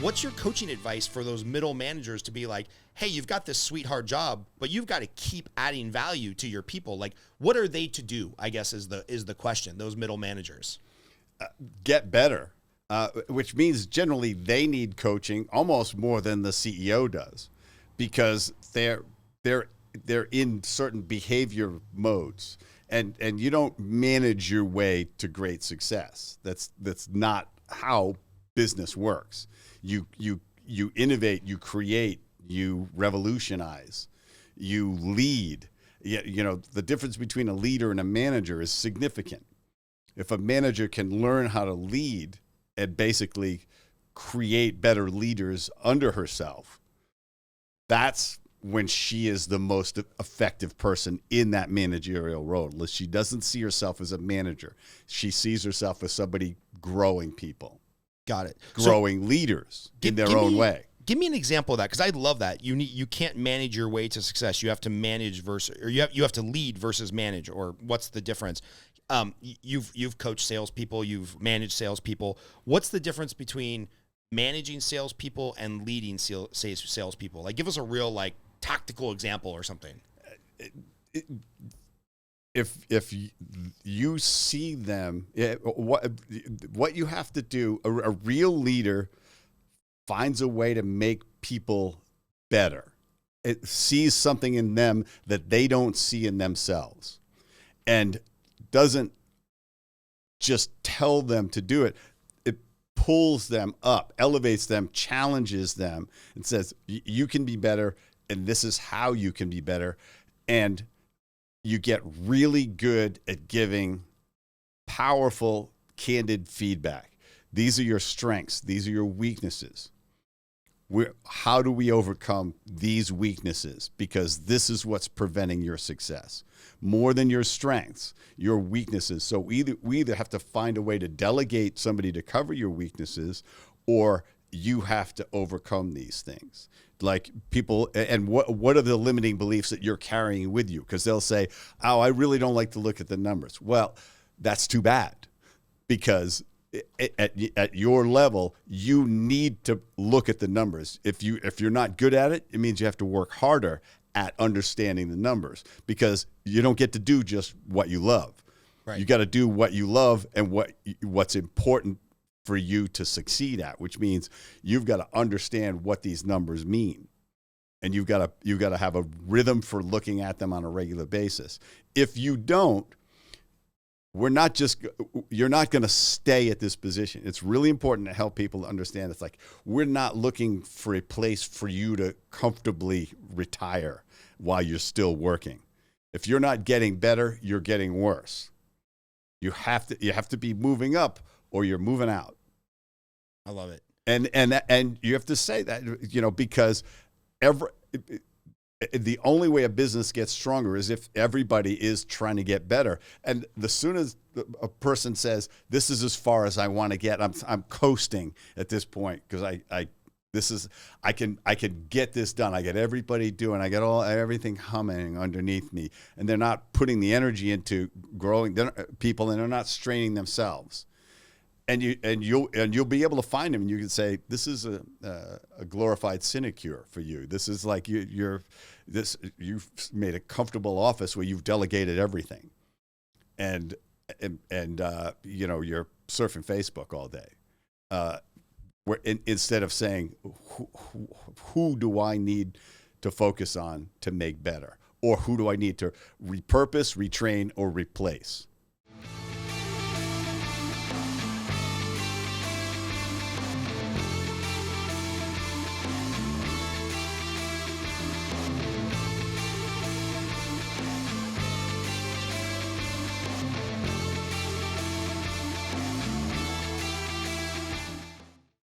What's your coaching advice for those middle managers to be like, hey, you've got this sweetheart job, but you've got to keep adding value to your people? Like, what are they to do, I guess, is the question, those middle managers? Get better, which means generally they need coaching almost more than the CEO does, because they're in certain behavior modes, and you don't manage your way to great success. That's not how business works. You innovate, you create, you revolutionize, you lead. You know, the difference between a leader and a manager is significant. If a manager can learn how to lead and basically create better leaders under herself, that's when she is the most effective person in that managerial role. She doesn't see herself as a manager. She sees herself as somebody growing people. Got it. Growing leaders in their own way. Give me an example of that, because I love that. You can't manage your way to success. You have to manage or you have to lead versus manage. Or what's the difference? You've coached salespeople, you've managed salespeople. What's the difference between managing salespeople and leading salespeople? Like, give us a real tactical example or something. If you see them, what you have to do, a real leader finds a way to make people better. It sees something in them that they don't see in themselves, and doesn't just tell them to do it. It pulls them up, elevates them, challenges them, and says, you can be better, and this is how you can be better. And you get really good at giving powerful, candid feedback. These are your strengths. These are your weaknesses. How do we overcome these weaknesses? Because this is what's preventing your success. More than your strengths, your weaknesses. So we either have to find a way to delegate somebody to cover your weaknesses, or you have to overcome these things. Like people, and what are the limiting beliefs that you're carrying with you? Because they'll say, oh, I really don't like to look at the numbers. Well, that's too bad, because at your level, you need to look at the numbers. If you're not good at it, it means you have to work harder at understanding the numbers, because you don't get to do just what you love. Right. You got to do what you love and what's important for you to succeed at, which means you've got to understand what these numbers mean, and you've got to have a rhythm for looking at them on a regular basis. If you don't, you're not going to stay at this position. It's really important to help people understand. It's like, we're not looking for a place for you to comfortably retire while you're still working. If you're not getting better, you're getting worse. You have to be moving up, or you're moving out. I love it. And you have to say that, because the only way a business gets stronger is if everybody is trying to get better. And as soon as a person says, this is as far as I want to get, I'm coasting at this point, because I can get this done. I get everybody doing, I get everything humming underneath me, and they're not putting the energy into growing people, and they're not straining themselves. And you'll be able to find them, and you can say, this is a glorified sinecure for you. This is like you've made a comfortable office where you've delegated everything, and you're surfing Facebook all day. Instead of saying, who do I need to focus on to make better, or who do I need to repurpose, retrain, or replace?